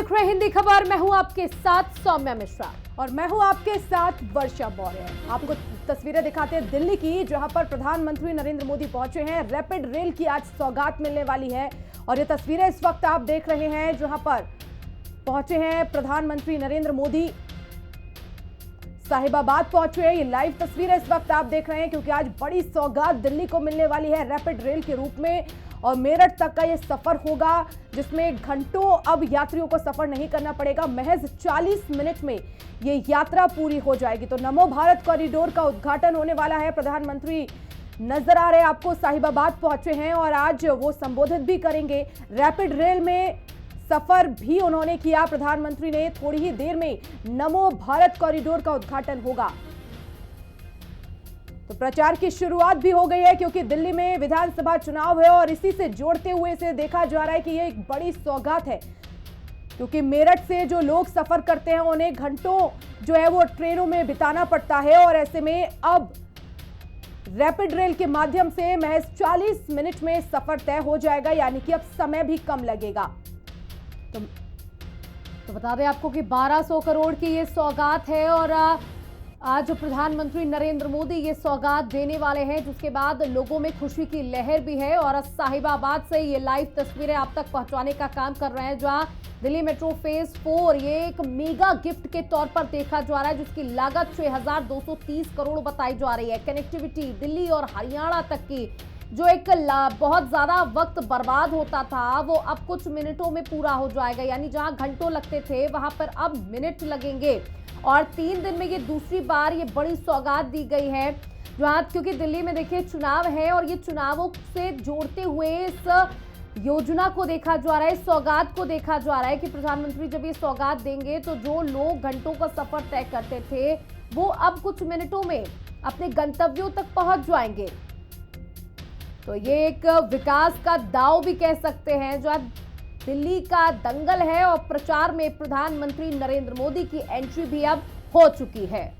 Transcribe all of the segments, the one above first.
देख रहे हैं हिंदी खबर। मैं हूं आपके साथ सौम्या मिश्रा और मैं हूं आपके साथ वर्षा मौर्य। आपको तस्वीरें दिखाते हैं दिल्ली की, जहां पर प्रधानमंत्री नरेंद्र मोदी पहुंचे हैं। रैपिड रेल की आज सौगात मिलने वाली है और ये तस्वीरें इस वक्त आप देख रहे हैं, जहां पर पहुंचे हैं प्रधानमंत्री नरेंद्र मोदी। साहिबाबाद पहुंचे हैं। ये लाइव तस्वीरें इस वक्त आप देख रहे हैं, क्योंकि आज बड़ी सौगात दिल्ली को मिलने वाली है रैपिड रेल के रूप में। और मेरठ तक का ये सफर होगा, जिसमें घंटों अब यात्रियों को सफर नहीं करना पड़ेगा। महज 40 मिनट में ये यात्रा पूरी हो जाएगी। तो नमो भारत कॉरिडोर का उद्घाटन होने वाला है। प्रधानमंत्री नजर आ रहे हैं आपको, साहिबाबाद पहुंचे हैं और आज वो संबोधित भी करेंगे। रैपिड रेल में सफर भी उन्होंने किया प्रधानमंत्री ने। थोड़ी ही देर में नमो भारत कॉरिडोर का उद्घाटन होगा। तो प्रचार की शुरुआत भी हो गई है, क्योंकि दिल्ली में विधानसभा चुनाव है और इसी से जोड़ते हुए इसे देखा जा रहा है कि ये एक बड़ी सौगात है, क्योंकि मेरठ से जो लोग सफर करते हैं उन्हें घंटों जो है वो ट्रेनों में बिताना पड़ता है। और ऐसे में अब रैपिड रेल के माध्यम से महज 40 मिनट में सफर तय हो जाएगा, यानी कि अब समय भी कम लगेगा। तो बता दें आपको कि 1200 करोड़ की ये सौगात है और आज प्रधानमंत्री नरेंद्र मोदी ये सौगात देने वाले हैं, जिसके बाद लोगों में खुशी की लहर भी है। और साहिबाबाद से ये लाइव तस्वीरें आप तक पहुंचाने का काम कर रहे हैं, जहां दिल्ली मेट्रो फेज 4 ये एक मेगा गिफ्ट के तौर पर देखा जा रहा है, जिसकी लागत 6230 करोड़ बताई जा रही है। कनेक्टिविटी दिल्ली और हरियाणा तक की जो एक बहुत ज्यादा वक्त बर्बाद होता था, वो अब कुछ मिनटों में पूरा हो जाएगा। यानी जहां घंटों लगते थे वहां पर अब मिनट लगेंगे। और 3 दिन में ये दूसरी बार ये बड़ी सौगात दी गई है, जहां क्योंकि दिल्ली में देखिए चुनाव है और ये चुनावों से जोड़ते हुए इस योजना को देखा जा रहा है, इस सौगात को देखा जा रहा है कि प्रधानमंत्री जब ये सौगात देंगे तो जो लोग घंटों का सफर तय करते थे वो अब कुछ मिनटों में अपने गंतव्यों तक पहुंच जाएंगे। तो ये एक विकास का दांव भी कह सकते हैं, जो दिल्ली का दंगल है। और प्रचार में प्रधानमंत्री नरेंद्र मोदी की एंट्री भी अब हो चुकी है।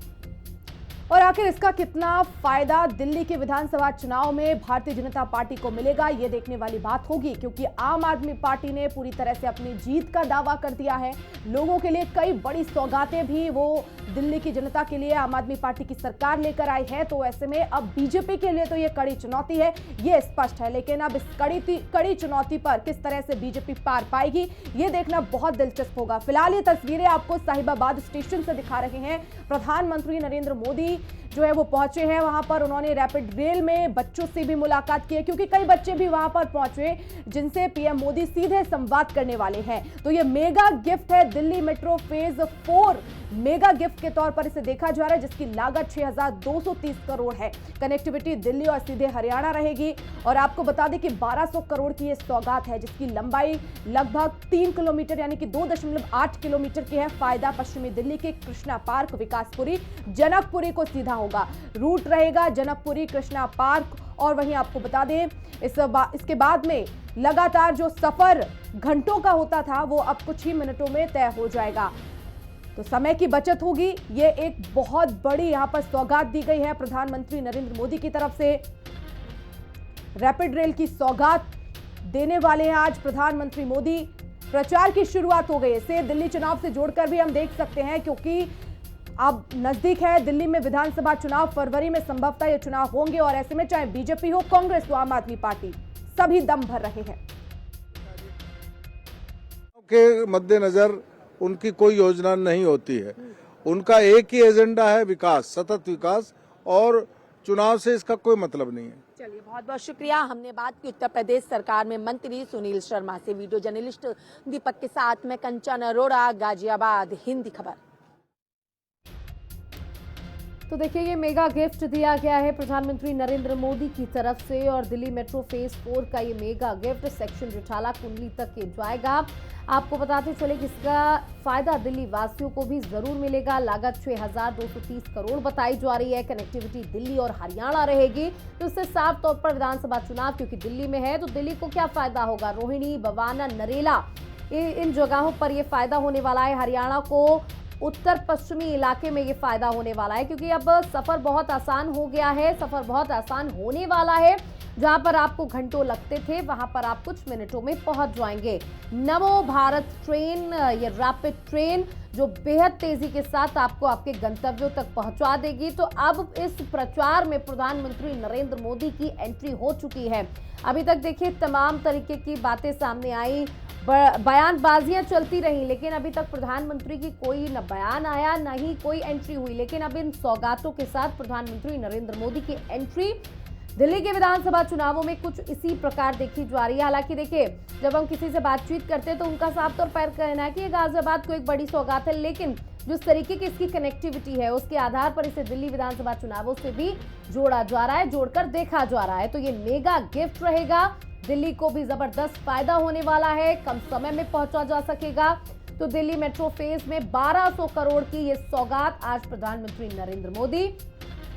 और आखिर इसका कितना फायदा दिल्ली के विधानसभा चुनाव में भारतीय जनता पार्टी को मिलेगा, ये देखने वाली बात होगी, क्योंकि आम आदमी पार्टी ने पूरी तरह से अपनी जीत का दावा कर दिया है। लोगों के लिए कई बड़ी सौगातें भी वो दिल्ली की जनता के लिए आम आदमी पार्टी की सरकार लेकर आई है। तो ऐसे में अब बीजेपी के लिए तो ये कड़ी चुनौती है, ये स्पष्ट है। लेकिन अब इस कड़ी चुनौती पर किस तरह से बीजेपी पार पाएगी, ये देखना बहुत दिलचस्प होगा। फिलहाल ये तस्वीरें आपको साहिबाबाद स्टेशन से दिखा रहे हैं। प्रधानमंत्री नरेंद्र मोदी जो है वो पहुंचे हैं वहां पर। उन्होंने रैपिड रेल में बच्चों से भी मुलाकात की है, क्योंकि कई बच्चे भी वहां पर पहुंचे जिनसे पीएम मोदी सीधे संवाद करने वाले हैं। तो ये मेगा गिफ्ट है, Delhi metro phase 4 mega gift के तौर पर इसे देखा जा रहा है, जिसकी लागत 6230 करोड़ है। कनेक्टिविटी दिल्ली और सीधे हरियाणा रहेगी। और आपको बता दें कि 1200 करोड़ की ये सौगात है, जिसकी लंबाई लगभग 3 किलोमीटर यानी कि 2.8 किलोमीटर की है। फायदा पश्चिमी दिल्ली के कृष्णा पार्क, विकासपुरी, जनकपुरी को सीधा होगा। रूट रहेगा जनकपुरी, कृष्णा पार्क। और वहीं आपको बता दें इसके बाद में लगातार जो सफर घंटों का होता था वो अब कुछ ही मिनटों में तय हो जाएगा। तो समय की बचत होगी। ये एक बहुत बड़ी यहां पर सौगात दी गई है प्रधानमंत्री नरेंद्र मोदी की तरफ से। रैपिड रेल की सौगात देने वाले हैं आज प्रधानमंत्री मोदी। प्रचार की शुरुआत हो गई है। इसे दिल्ली चुनाव से जोड़कर भी हम देख सकते हैं, क्योंकि अब नजदीक है दिल्ली में विधानसभा चुनाव। फरवरी में संभवतः ये चुनाव होंगे और ऐसे में चाहे बीजेपी हो, कांग्रेस हो, आम आदमी पार्टी, सभी दम भर रहे हैं। के मद्देनजर उनकी कोई योजना नहीं होती है। उनका एक ही एजेंडा है, विकास, सतत विकास, और चुनाव से इसका कोई मतलब नहीं है। चलिए, बहुत बहुत शुक्रिया। हमने बात की उत्तर प्रदेश सरकार में मंत्री सुनील शर्मा से। वीडियो जर्नलिस्ट दीपक के साथ मैं कंचन अरोड़ा, गाजियाबाद, हिंदी खबर। तो देखिए, ये मेगा गिफ्ट दिया गया है प्रधानमंत्री नरेंद्र मोदी की तरफ से। और दिल्ली मेट्रो फेज 4 का ये मेगा गिफ्ट सेक्शन रिठाला कुंडली तक ये जाएगा। आपको बताते चले कि इसका फायदा दिल्ली वासियों को भी जरूर मिलेगा। लागत 6230 करोड़ बताई जा रही है। कनेक्टिविटी दिल्ली और हरियाणा रहेगी। तो इससे साफ तौर पर विधानसभा चुनाव क्योंकि दिल्ली में है, तो दिल्ली को क्या फायदा होगा? रोहिणी, बवाना, नरेला, इन जगहों पर यह फायदा होने वाला है। हरियाणा को उत्तर पश्चिमी इलाके में ये फायदा होने वाला है, क्योंकि अब सफर बहुत आसान हो गया है, सफर बहुत आसान होने वाला है। जहां पर आपको घंटों लगते थे वहां पर आप कुछ मिनटों में पहुंच जाएंगे। नमो भारत ट्रेन, ये रैपिड ट्रेन जो बेहद तेजी के साथ आपको आपके गंतव्यों तक पहुंचा देगी। तो अब इस प्रचार में प्रधानमंत्री नरेंद्र मोदी की एंट्री हो चुकी है। अभी तक देखिए तमाम तरीके की बातें सामने आई, बयानबाजियां चलती रही, लेकिन अभी तक प्रधानमंत्री की कोई न बयान आया न ही कोई एंट्री हुई। लेकिन अब इन सौगातों के साथ प्रधानमंत्री नरेंद्र मोदी की एंट्री दिल्ली के विधानसभा चुनावों में कुछ इसी प्रकार देखी जा रही है। हालांकि देखिए, जब हम किसी से बातचीत करते हैं तो उनका साफ तौर पर कहना है कि ये गाजियाबाद को एक बड़ी सौगात है, लेकिन जिस तरीके की इसकी कनेक्टिविटी है उसके आधार पर इसे दिल्ली विधानसभा चुनावों से भी जोड़ा जा रहा है, जोड़कर देखा जा रहा है। तो ये मेगा गिफ्ट रहेगा, दिल्ली को भी जबरदस्त फायदा होने वाला है, कम समय में पहुंचा जा सकेगा। तो दिल्ली मेट्रो फेज में 1200 करोड़ की ये सौगात आज प्रधानमंत्री नरेंद्र मोदी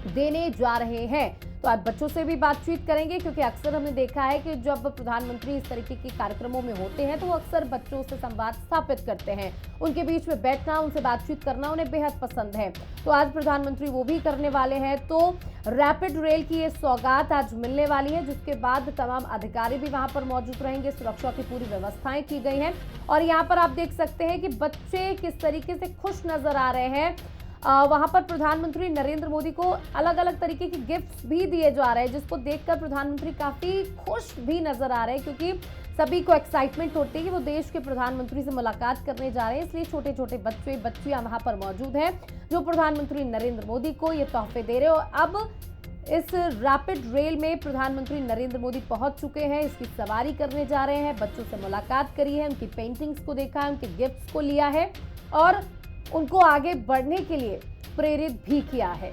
देने जा रहे हैं। तो आज बच्चों से भी बातचीत करेंगे, क्योंकि अक्सर हमने देखा है कि जब प्रधानमंत्री इस तरीके के कार्यक्रमों में होते हैं तो वो अक्सर बच्चों से संवाद स्थापित करते हैं, उनके बीच में बैठना, उनसे बातचीत करना उन्हें बेहद पसंद है। तो आज प्रधानमंत्री वो भी करने वाले हैं। तो रैपिड रेल की ये सौगात आज मिलने वाली है, जिसके बाद तमाम अधिकारी भी वहां पर मौजूद रहेंगे, सुरक्षा की पूरी व्यवस्थाएं की गई हैं। और यहाँ पर आप देख सकते हैं कि बच्चे किस तरीके से खुश नजर आ रहे हैं। वहां पर प्रधानमंत्री नरेंद्र मोदी को अलग अलग तरीके के गिफ्ट्स भी दिए जा रहे हैं, जिसको देखकर प्रधानमंत्री काफी खुश भी नजर आ रहे हैं, क्योंकि सभी को एक्साइटमेंट होती है कि वो देश के प्रधानमंत्री से मुलाकात करने जा रहे हैं। इसलिए छोटे छोटे बच्चे बच्चियां वहां पर मौजूद हैं जो प्रधानमंत्री नरेंद्र मोदी को ये तोहफे दे रहे हो। अब इस रैपिड रेल में प्रधानमंत्री नरेंद्र मोदी पहुंच चुके हैं, इसकी सवारी करने जा रहे हैं, बच्चों से मुलाकात करी है, उनकी पेंटिंग्स को देखा है, उनके गिफ्ट्स को लिया है और उनको आगे बढ़ने के लिए प्रेरित भी किया है।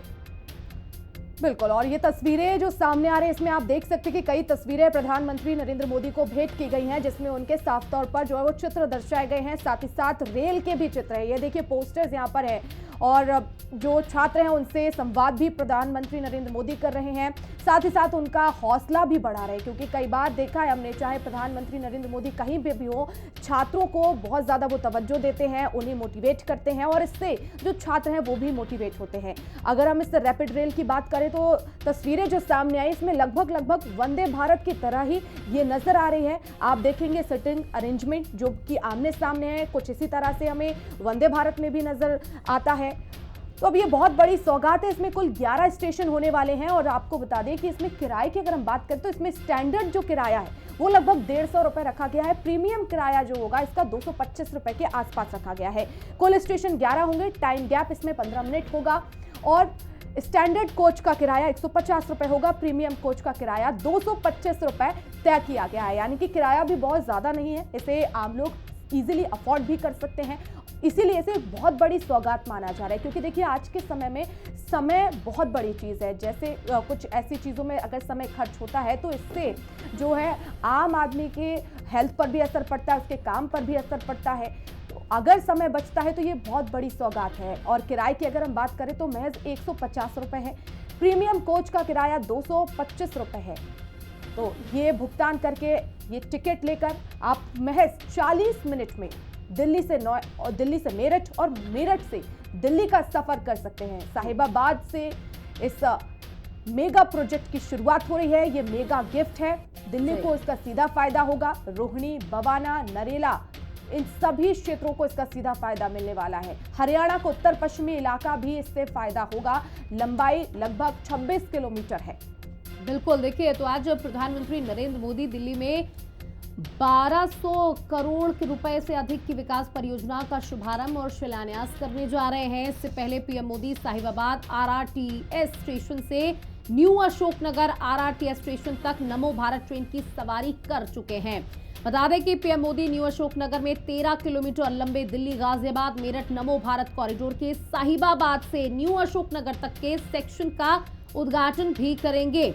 बिल्कुल, और ये तस्वीरें जो सामने आ रही है इसमें आप देख सकते हैं कि कई तस्वीरें प्रधानमंत्री नरेंद्र मोदी को भेंट की गई हैं, जिसमें उनके साफ तौर पर जो है वो चित्र दर्शाए गए हैं, साथ ही साथ रेल के भी चित्र है। ये देखिए पोस्टर्स यहाँ पर है और जो छात्र हैं उनसे संवाद भी प्रधानमंत्री नरेंद्र मोदी कर रहे हैं, साथ ही साथ उनका हौसला भी बढ़ा रहे हैं, क्योंकि कई बार देखा है हमने, चाहे प्रधानमंत्री नरेंद्र मोदी कहीं पे भी हो, छात्रों को बहुत ज़्यादा वो तवज्जो देते हैं, उन्हें मोटिवेट करते हैं और इससे जो छात्र हैं वो भी मोटिवेट होते हैं। अगर हम इस रैपिड रेल की बात करें तो तस्वीरें जो सामने आई इसमें लगभग वंदे भारत की तरह ही ये नजर आ रही है। आप देखेंगे सिटिंग अरेंजमेंट जो कि आमने सामने है, कुछ इसी तरह से हमें वंदे भारत में भी नजर आता है। तो अब ये बहुत बड़ी सौगात है, इसमें कुल 11 स्टेशन होने वाले हैं और आपको बता दें कि इसमें किराए की अगर हम बात करें तो इसमें स्टैंडर्ड जो किराया है वो लगभग 150 रुपए रखा गया है। प्रीमियम किराया जो होगा इसका 225 रुपए के आसपास रखा गया है। कुल स्टेशन 11 होंगे, टाइम गैप इसमें 15 मिनट होगा और स्टैंडर्ड कोच का किराया 150 रुपए होगा, प्रीमियम कोच का किराया 225 रुपए तय किया गया है। यानी कि किराया भी बहुत ज्यादा नहीं है, इसे आम लोग इजीली अफोर्ड भी कर सकते हैं, इसीलिए इसे बहुत बड़ी सौगात माना जा रहा है। क्योंकि देखिए आज के समय में समय बहुत बड़ी चीज़ है, जैसे कुछ ऐसी चीज़ों में अगर समय खर्च होता है तो इससे जो है आम आदमी के हेल्थ पर भी असर पड़ता है, उसके काम पर भी असर पड़ता है। तो अगर समय बचता है तो ये बहुत बड़ी सौगात है। और किराए की अगर हम बात करें तो महज 150 रुपये है, प्रीमियम कोच का किराया 225 रुपये है। तो ये भुगतान करके ये टिकट लेकर आप महज 40 मिनट में दिल्ली से मेरठ और मेरठ से दिल्ली का सफर कर सकते हैं। साहिबाबाद से इस मेगा प्रोजेक्ट की शुरुआत हो रही है, ये मेगा गिफ्ट है, दिल्ली को इसका सीधा फायदा होगा। रोहिणी, बवाना, नरेला इन सभी क्षेत्रों को इसका सीधा फायदा मिलने वाला है। हरियाणा को उत्तर पश्चिमी इलाका भी इससे फायदा होगा। लंबाई लगभग 26 किलोमीटर है। बिल्कुल, देखिए तो आज प्रधानमंत्री नरेंद्र मोदी दिल्ली में 1200 करोड़ के रुपए से अधिक की विकास परियोजना का शुभारंभ और शिलान्यास करने जा रहे हैं। इससे पहले PM Modi Sahibabad RRTS station से न्यू अशोकनगर आरआरटीएस स्टेशन तक नमो भारत ट्रेन की सवारी कर चुके हैं। बता दें कि पीएम मोदी न्यू अशोकनगर में 13 किलोमीटर लंबे दिल्ली गाजियाबाद मेरठ नमो भारत कॉरिडोर के साहिबाबाद से न्यू अशोकनगर तक के सेक्शन का उद्घाटन भी करेंगे।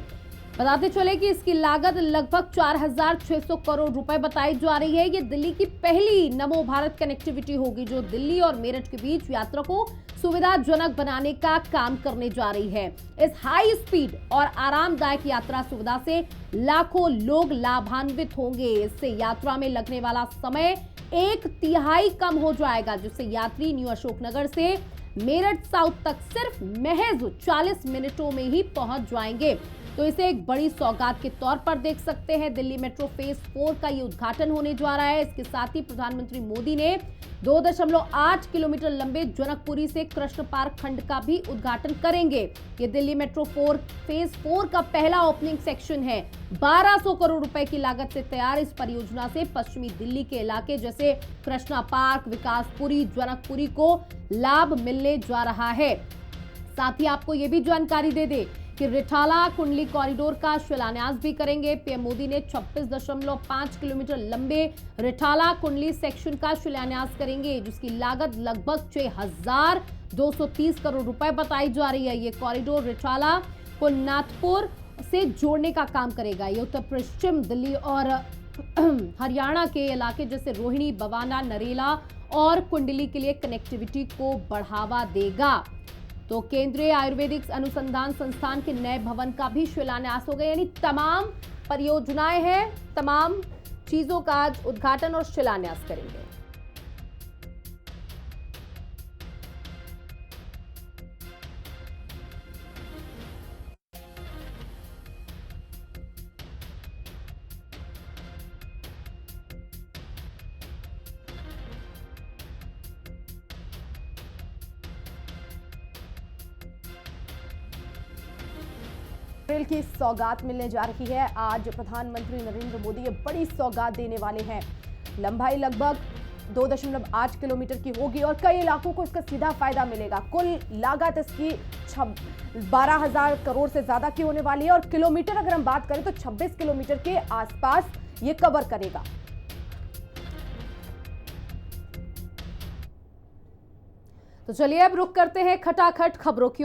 बताते चले कि इसकी लागत लगभग 4,600 करोड़ रुपए बताई जा रही है। ये दिल्ली की पहली नमो भारत कनेक्टिविटी होगी जो दिल्ली और मेरठ के बीच यात्रा को सुविधाजनक बनाने का काम करने जा रही है। इस हाई स्पीड और आरामदायक यात्रा सुविधा से लाखों लोग लाभान्वित होंगे। इससे यात्रा में लगने वाला समय 1/3 कम हो जाएगा, जिससे यात्री न्यू अशोकनगर से मेरठ साउथ तक सिर्फ महज 40 मिनटों में ही पहुंच जाएंगे। तो इसे एक बड़ी सौगात के तौर पर देख सकते हैं। दिल्ली मेट्रो फेज 4 का ये उद्घाटन होने जा रहा है। इसके साथ ही प्रधानमंत्री मोदी ने 2.8 किलोमीटर लंबे जनकपुरी से कृष्ण पार्क खंड का भी उद्घाटन करेंगे। ये दिल्ली मेट्रो फेज 4 का पहला ओपनिंग सेक्शन है। 1200 करोड़ रुपए की लागत से तैयार इस परियोजना से पश्चिमी दिल्ली के इलाके जैसे कृष्णा पार्क, विकासपुरी, जनकपुरी को लाभ मिलने जा रहा है। साथ ही आपको ये भी जानकारी दे दे कि रिठाला कुंडली कॉरिडोर का शिलान्यास भी करेंगे। पीएम मोदी ने 26.5 किलोमीटर लंबे रिठाला कुंडली सेक्शन का शिलान्यास करेंगे, जिसकी लागत लगभग 6,230 करोड़ रुपए बताई जा रही है। ये कॉरिडोर रिठाला को नाथपुर से जोड़ने का काम करेगा। ये उत्तर पश्चिम दिल्ली और हरियाणा के इलाके जैसे रोहिणी, बवाना, नरेला और कुंडली के लिए कनेक्टिविटी को बढ़ावा देगा। तो केंद्रीय आयुर्वेदिक अनुसंधान संस्थान के नए भवन का भी शिलान्यास होगा। यानी तमाम परियोजनाएं हैं, तमाम चीजों का आज उद्घाटन और शिलान्यास करेंगे। रेल की सौगात मिलने जा रही है। आज प्रधानमंत्री नरेंद्र मोदी ये बड़ी सौगात देने वाले हैं। लंबाई लगभग 2.8 किलोमीटर की होगी और कई इलाकों को इसका सीधा फायदा मिलेगा। कुल लागत इसकी 12,000 करोड़ से ज्यादा की होने वाली है और किलोमीटर अगर हम बात करें तो 26 किलोमीटर के आसपास ये कवर करेगा। तो चलिए अब रुक करते हैं खटाखट खबरों की।